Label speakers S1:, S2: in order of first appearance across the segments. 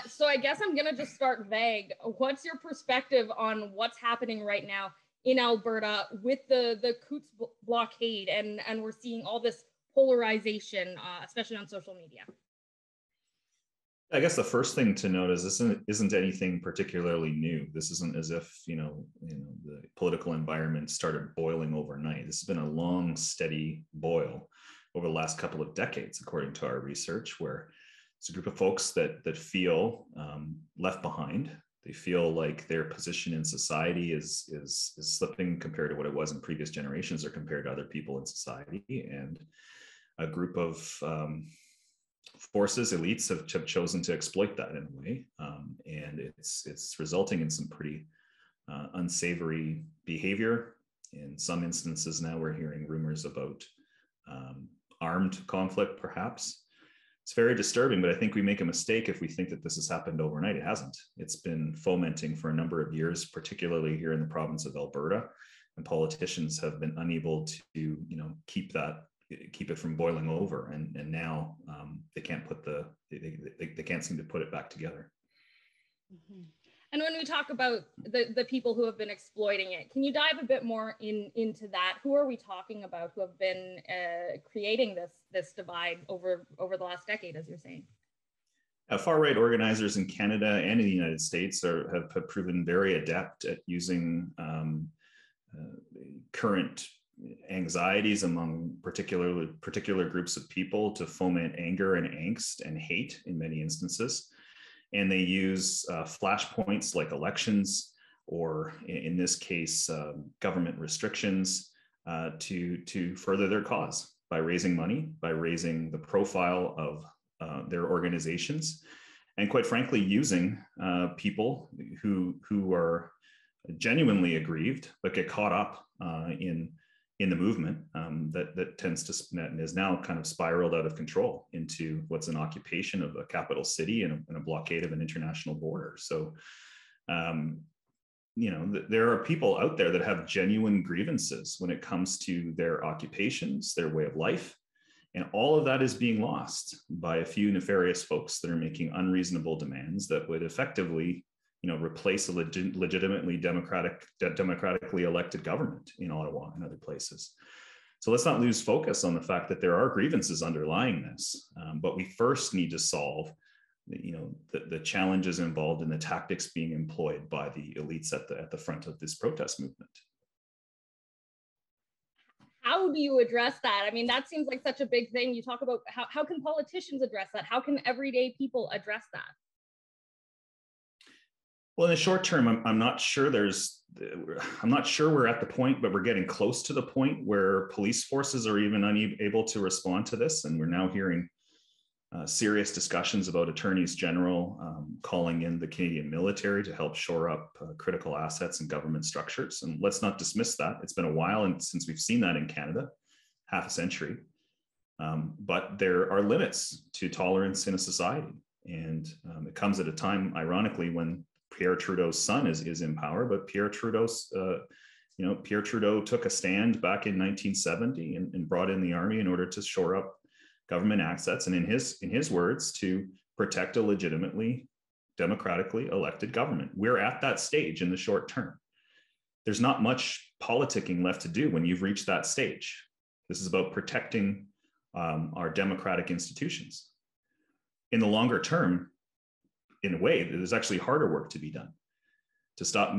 S1: So I guess I'm gonna just start vague. What's your perspective on what's happening right now in Alberta with the Coutts blockade, and we're seeing all this polarization, especially on social media?
S2: I guess the first thing to note is this isn't anything particularly new. This isn't as if the political environment started boiling overnight. This has been a long, steady boil over the last couple of decades, according to our research, where it's a group of folks that feel left behind. They feel like their position in society is slipping compared to what it was in previous generations or compared to other people in society, and a group of forces, elites have chosen to exploit that in a way, and it's resulting in some pretty unsavory behavior. In some instances now we're hearing rumors about armed conflict, perhaps. It's very disturbing, but I think we make a mistake if we think that this has happened overnight. It hasn't. It's been fomenting for a number of years, particularly here in the province of Alberta, and politicians have been unable to keep it from boiling over, and now they can't they can't seem to put it back together.
S1: Mm-hmm. And when we talk about the people who have been exploiting it, can you dive a bit more into that? Who are we talking about who have been creating this divide over the last decade, as you're saying?
S2: Far-right organizers in Canada and in the United States have proven very adept at using current anxieties among particular groups of people to foment anger and angst and hate in many instances. And they use flashpoints like elections, or in this case, government restrictions to further their cause by raising money, by raising the profile of their organizations, and quite frankly, using people who are genuinely aggrieved but get caught up in the movement that tends to and is now kind of spiraled out of control into what's an occupation of a capital city and a blockade of an international border. So, there are people out there that have genuine grievances when it comes to their occupations, their way of life, and all of that is being lost by a few nefarious folks that are making unreasonable demands that would effectively replace a legitimately democratically elected government in Ottawa and other places. So let's not lose focus on the fact that there are grievances underlying this, but we first need to solve the challenges involved in the tactics being employed by the elites at the front of this protest movement.
S1: How do you address that? I mean, that seems like such a big thing. You talk about how can politicians address that? How can everyday people address that?
S2: Well, in the short term, I'm not sure we're at the point, but we're getting close to the point where police forces are even unable to respond to this. And we're now hearing serious discussions about attorneys general calling in the Canadian military to help shore up critical assets and government structures. And let's not dismiss that. It's been a while since we've seen that in Canada, half a century. But there are limits to tolerance in a society. And it comes at a time, ironically, when Pierre Trudeau's son is in power, but Pierre Trudeau took a stand back in 1970 and brought in the army in order to shore up government assets, and in his words, to protect a legitimately democratically elected government. We're at that stage in the short term. There's not much politicking left to do when you've reached that stage. This is about protecting our democratic institutions. In the longer term, in a way, there's actually harder work to be done to stop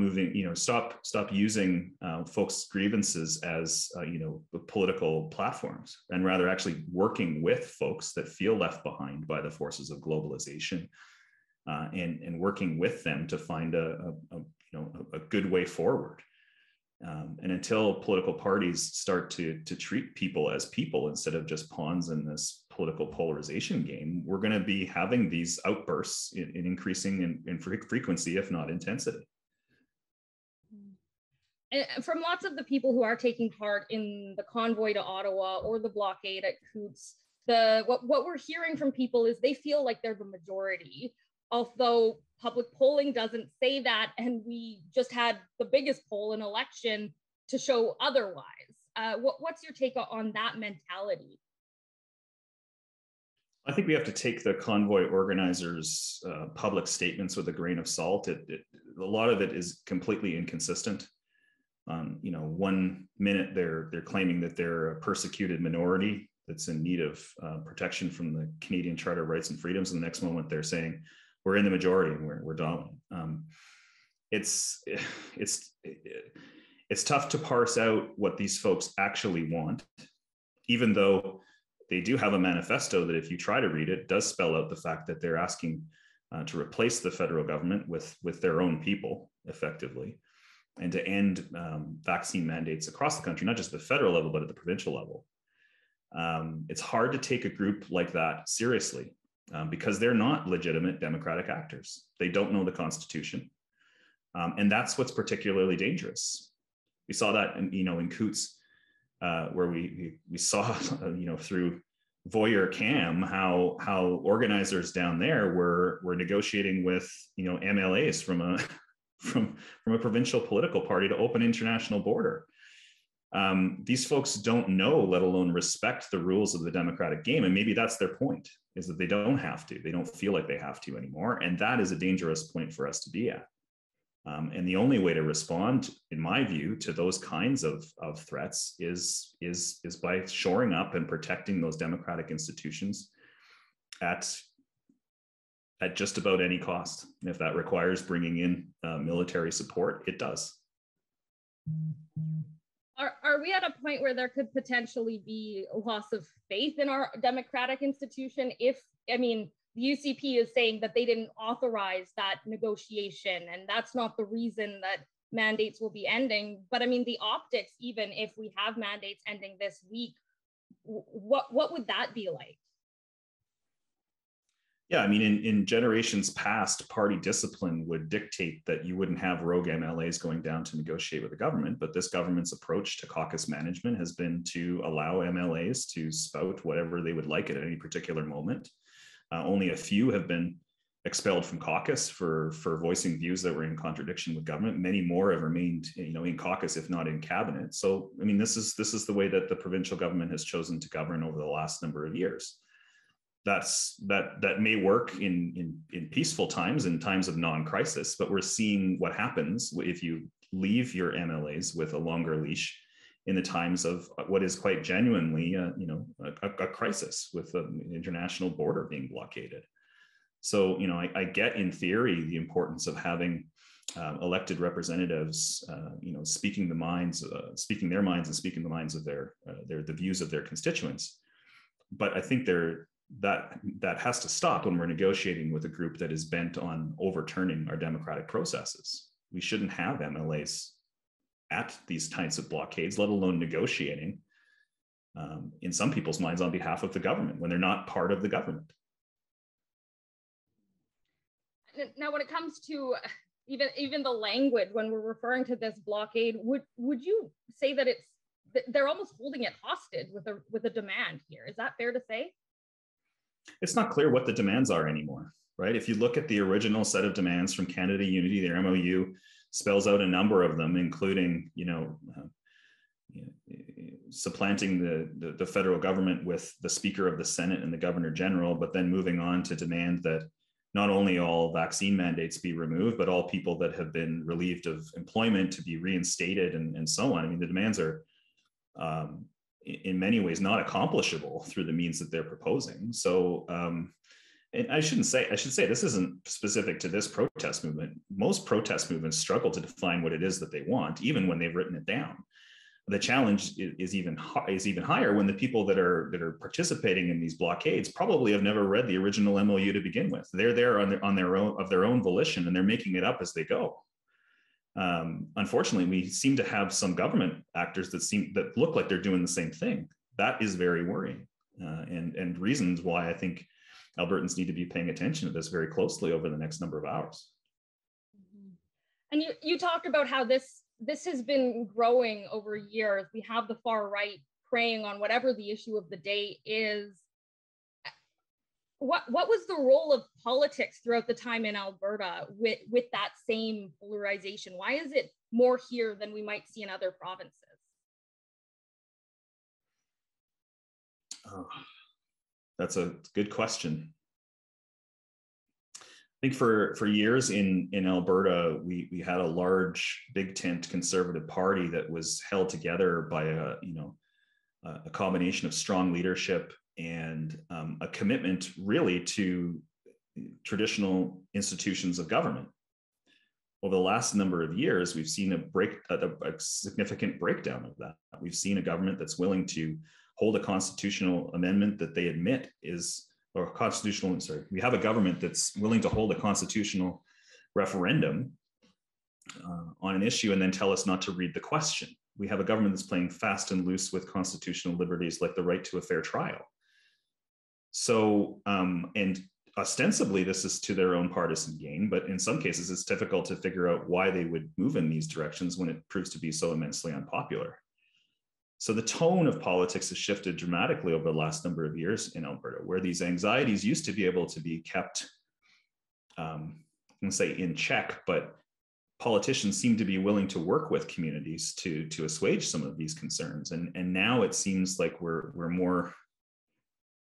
S2: using folks' grievances as political platforms, and rather actually working with folks that feel left behind by the forces of globalization, and working with them to find a good way forward. And until political parties start to treat people as people instead of just pawns in this political polarization game, we're going to be having these outbursts in increasing in frequency, if not intensity.
S1: And from lots of the people who are taking part in the convoy to Ottawa or the blockade at Coutts, what we're hearing from people is they feel like they're the majority, although public polling doesn't say that, and we just had the biggest poll in election to show otherwise. What's your take on that mentality?
S2: I think we have to take the convoy organizers' public statements with a grain of salt. A lot of it is completely inconsistent. One minute they're claiming that they're a persecuted minority that's in need of protection from the Canadian Charter of Rights and Freedoms, and the next moment they're saying we're in the majority and we're dominant. It's tough to parse out what these folks actually want, even though they do have a manifesto that, if you try to read it, does spell out the fact that they're asking to replace the federal government with their own people, effectively, and to end vaccine mandates across the country, not just at the federal level, but at the provincial level. It's hard to take a group like that seriously because they're not legitimate democratic actors. They don't know the Constitution. And that's what's particularly dangerous. We saw that in Coutts, where we saw through voyeur cam how organizers down there were negotiating with MLAs from a provincial political party to open international border. These folks don't know, let alone respect, the rules of the democratic game, and maybe that's their point, is that they don't have to. They don't feel like they have to anymore, and that is a dangerous point for us to be at. And the only way to respond, in my view, to those kinds of threats is by shoring up and protecting those democratic institutions at just about any cost. And if that requires bringing in military support, it does.
S1: Are we at a point where there could potentially be a loss of faith in our democratic institution? The UCP is saying that they didn't authorize that negotiation, and that's not the reason that mandates will be ending. But the optics, even if we have mandates ending this week, what would that be like?
S2: Yeah, in generations past, party discipline would dictate that you wouldn't have rogue MLAs going down to negotiate with the government. But this government's approach to caucus management has been to allow MLAs to spout whatever they would like at any particular moment. Only a few have been expelled from caucus for voicing views that were in contradiction with government. Many more have remained, in caucus, if not in cabinet. So, this is the way that the provincial government has chosen to govern over the last number of years. That may work in peaceful times, in times of non-crisis, but we're seeing what happens if you leave your MLAs with a longer leash in the times of what is quite genuinely, a crisis, with the international border being blockaded. So, I get, in theory, the importance of having elected representatives, speaking their minds and speaking the minds of the views of their constituents. But I think that has to stop when we're negotiating with a group that is bent on overturning our democratic processes. We shouldn't have MLAs at these types of blockades, let alone negotiating, in some people's minds, on behalf of the government when they're not part of the government.
S1: Now, when it comes to even the language, when we're referring to this blockade, would you say that they're almost holding it hostage with a demand here? Is that fair to say?
S2: It's not clear what the demands are anymore, right? If you look at the original set of demands from Canada Unity, their MOU spells out a number of them, including, supplanting the federal government with the Speaker of the Senate and the Governor General, but then moving on to demand that not only all vaccine mandates be removed, but all people that have been relieved of employment to be reinstated, and so on. The demands are, in many ways, not accomplishable through the means that they're proposing. So, and I should say this isn't specific to this protest movement. Most protest movements struggle to define what it is that they want, even when they've written it down. The challenge is even higher when the people that are participating in these blockades probably have never read the original MOU to begin with. They're there on their own volition, and they're making it up as they go. Unfortunately, we seem to have some government actors that look like they're doing the same thing. That is very worrying, and reasons why I think Albertans need to be paying attention to this very closely over the next number of hours.
S1: And you talked about how this has been growing over years. We have the far right preying on whatever the issue of the day is. What was the role of politics throughout the time in Alberta with that same polarization? Why is it more here than we might see in other provinces?
S2: That's a good question. I think for years in Alberta, we had a large, big tent conservative party that was held together by a combination of strong leadership and a commitment really to traditional institutions of government. Over the last number of years, we've seen a significant breakdown of that. We've seen a government that's willing to hold a constitutional amendment that they admit is, or constitutional, sorry, we have a government that's willing to hold a constitutional referendum on an issue and then tell us not to read the question. We have a government that's playing fast and loose with constitutional liberties like the right to a fair trial. So, and ostensibly this is to their own partisan gain, but in some cases it's difficult to figure out why they would move in these directions when it proves to be so immensely unpopular. So the tone of politics has shifted dramatically over the last number of years in Alberta, where these anxieties used to be able to be kept, I'm going to say in check, but politicians seem to be willing to work with communities to assuage some of these concerns. And now it seems like they're more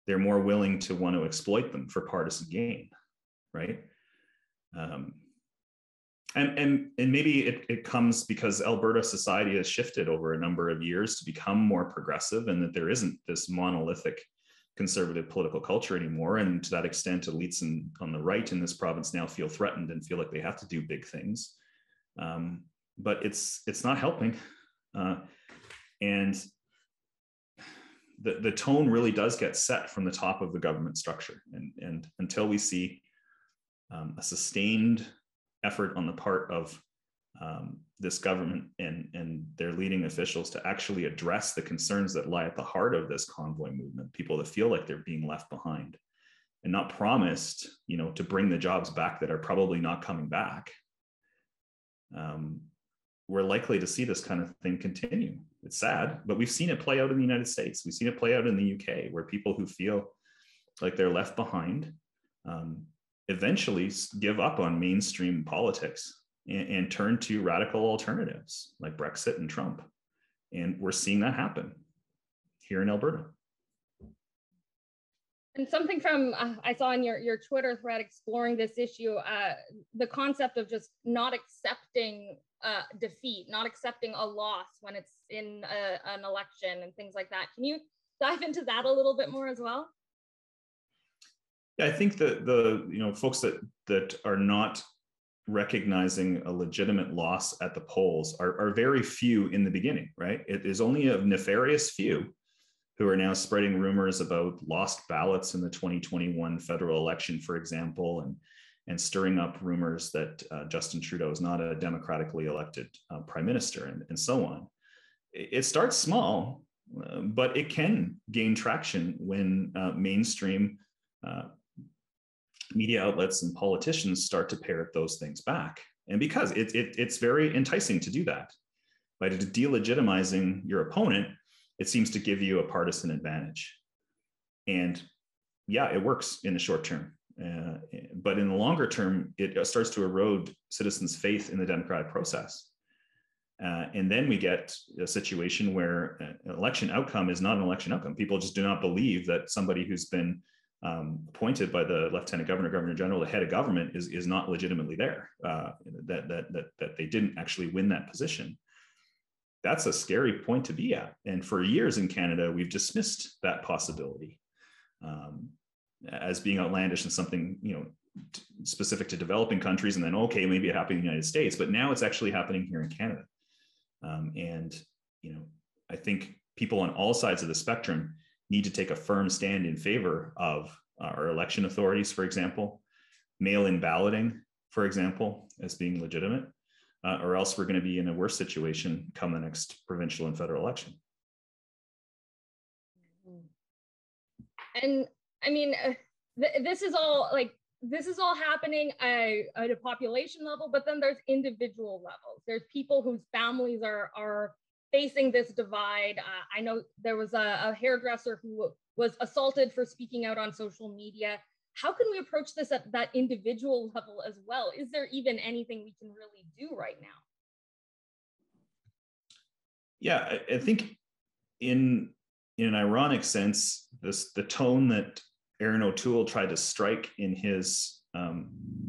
S2: willing to want to exploit them for partisan gain, right? And maybe it comes because Alberta society has shifted over a number of years to become more progressive, and that there isn't this monolithic conservative political culture anymore. And to that extent, elites on the right in this province now feel threatened and feel like they have to do big things. But it's not helping. And the tone really does get set from the top of the government structure. And until we see a sustained effort on the part of this government and their leading officials to actually address the concerns that lie at the heart of this convoy movement, people that feel like they're being left behind and not promised, to bring the jobs back that are probably not coming back, we're likely to see this kind of thing continue. It's sad, but we've seen it play out in the United States. We've seen it play out in the UK, where people who feel like they're left behind eventually give up on mainstream politics and turn to radical alternatives like Brexit and Trump. And we're seeing that happen here in Alberta.
S1: And something from I saw in your Twitter thread exploring this issue, the concept of just not accepting defeat, not accepting a loss when it's in an election and things like that. Can you dive into that a little bit more as well?
S2: Yeah, I think that the folks that are not recognizing a legitimate loss at the polls are very few in the beginning, right? It is only a nefarious few who are now spreading rumors about lost ballots in the 2021 federal election, for example, and stirring up rumors that Justin Trudeau is not a democratically elected prime minister, and so on. It starts small, but it can gain traction when mainstream media outlets and politicians start to parrot those things back. And because it's very enticing to do that. By delegitimizing your opponent, it seems to give you a partisan advantage. And yeah, it works in the short term. But in the longer term, it starts to erode citizens' faith in the democratic process. And then we get a situation where an election outcome is not an election outcome. People just do not believe that somebody who's been appointed by the Lieutenant Governor, Governor General, the head of government is not legitimately there, that they didn't actually win that position. That's a scary point to be at. And for years in Canada, we've dismissed that possibility as being outlandish and something, specific to developing countries. And then, okay, maybe it happened in the United States, but now it's actually happening here in Canada. And I think people on all sides of the spectrum need to take a firm stand in favor of our election authorities, for example, mail-in balloting, for example, as being legitimate. Or else we're going to be in a worse situation come the next provincial and federal election.
S1: And I mean, this is all happening at a population level, but then there's individual levels. There's people whose families are facing this divide. I know there was a hairdresser who was assaulted for speaking out on social media. How can we approach this at that individual level as well? Is there even anything we can really do right now?
S2: Yeah, I think in in an ironic sense, the tone that Aaron O'Toole tried to strike in his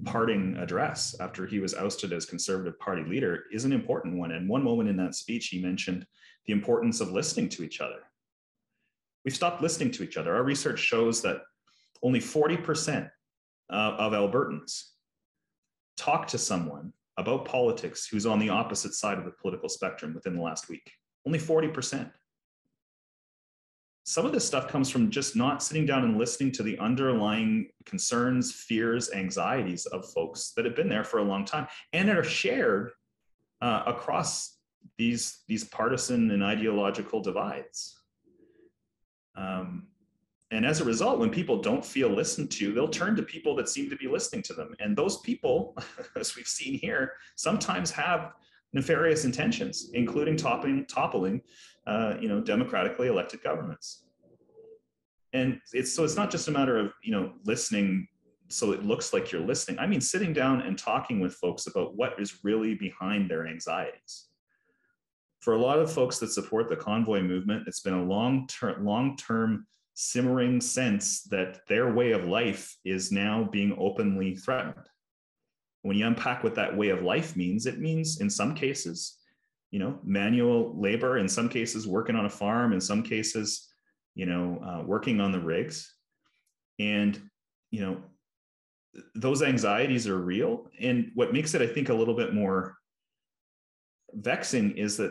S2: parting address after he was ousted as Conservative Party leader is an important one. And one moment in that speech, he mentioned the importance of listening to each other. We've stopped listening to each other. Our research shows that only 40% of Albertans talk to someone about politics who's on the opposite side of the political spectrum within the last week. Only 40%. Some of this stuff comes from just not sitting down and listening to the underlying concerns, fears, anxieties of folks that have been there for a long time and are shared across these partisan and ideological divides. And as a result, when people don't feel listened to, they'll turn to people that seem to be listening to them. And those people, as we've seen here, sometimes have nefarious intentions, including toppling democratically elected governments. And it's not just a matter of, listening so it looks like you're listening. I mean, sitting down and talking with folks about what is really behind their anxieties. For a lot of folks that support the Convoy movement, it's been a long-term simmering sense that their way of life is now being openly threatened. When you unpack what that way of life means, it means in some cases, manual labor, in some cases working on a farm, in some cases, working on the rigs. And, those anxieties are real. And what makes it, I think, a little bit more vexing is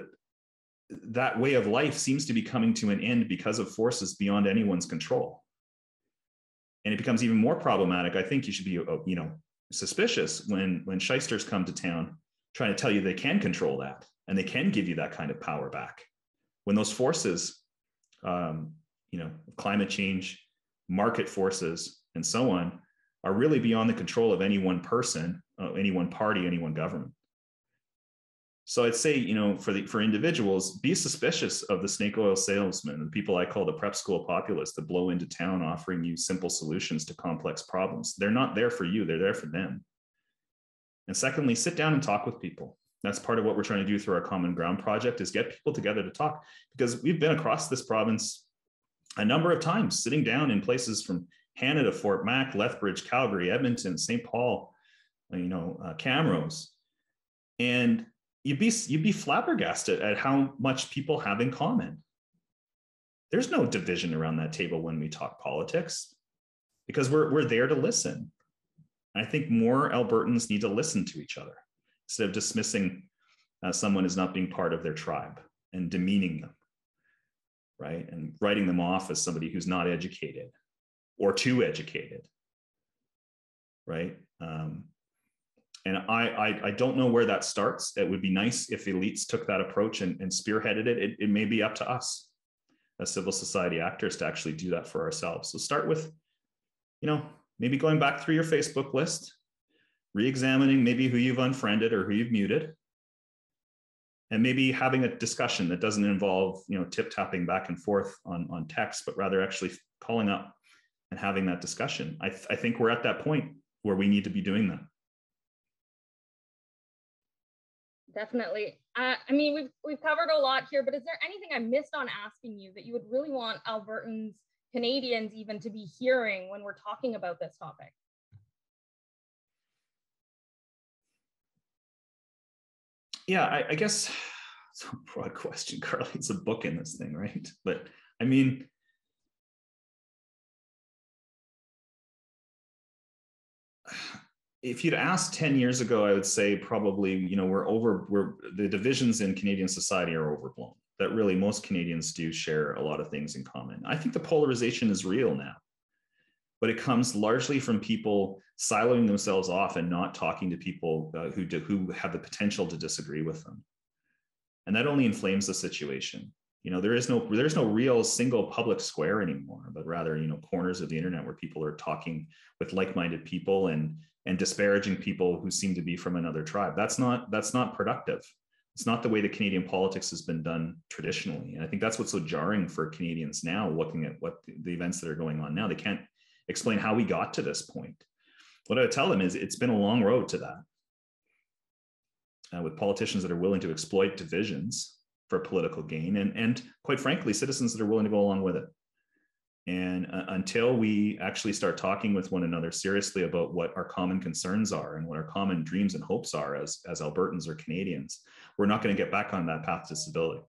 S2: that way of life seems to be coming to an end because of forces beyond anyone's control. And it becomes even more problematic. I think you should be, suspicious when shysters come to town trying to tell you they can control that and they can give you that kind of power back. When those forces, climate change, market forces, and so on, are really beyond the control of any one person, any one party, any one government. So I'd say, for individuals, be suspicious of the snake oil salesmen, the people I call the prep school populists that blow into town offering you simple solutions to complex problems. They're not there for you, they're there for them. And secondly, sit down and talk with people. That's part of what we're trying to do through our Common Ground project, is get people together to talk, because we've been across this province a number of times, sitting down in places from Hanna to Fort Mac, Lethbridge, Calgary, Edmonton, St. Paul, Camrose. And you'd be flabbergasted at how much people have in common. There's no division around that table when we talk politics, because we're there to listen. I think more Albertans need to listen to each other instead of dismissing someone as not being part of their tribe and demeaning them, right? And writing them off as somebody who's not educated or too educated, right? And I don't know where that starts. It would be nice if elites took that approach and spearheaded it. It may be up to us as civil society actors to actually do that for ourselves. So start with, maybe going back through your Facebook list, re-examining maybe who you've unfriended or who you've muted, and maybe having a discussion that doesn't involve, tip-tapping back and forth on text, but rather actually calling up and having that discussion. I think we're at that point where we need to be doing that.
S1: Definitely. We've covered a lot here, but is there anything I missed on asking you that you would really want Albertans, Canadians even, to be hearing when we're talking about this topic?
S2: Yeah, I guess it's a broad question, Carly. It's a book in this thing, right? But if you'd asked 10 years ago, I would say probably, the divisions in Canadian society are overblown, that really most Canadians do share a lot of things in common. I think the polarization is real now, but it comes largely from people siloing themselves off and not talking to people who have the potential to disagree with them. And that only inflames the situation. There's no real single public square anymore, but rather, corners of the internet where people are talking with like-minded people and disparaging people who seem to be from another tribe. That's not productive. It's not the way that Canadian politics has been done traditionally. And I think that's what's so jarring for Canadians now, looking at what the events that are going on now. They can't explain how we got to this point. What I would tell them is it's been a long road to that. With politicians that are willing to exploit divisions for political gain, and quite frankly, citizens that are willing to go along with it. And until we actually start talking with one another seriously about what our common concerns are and what our common dreams and hopes are as Albertans or Canadians, we're not going to get back on that path to stability.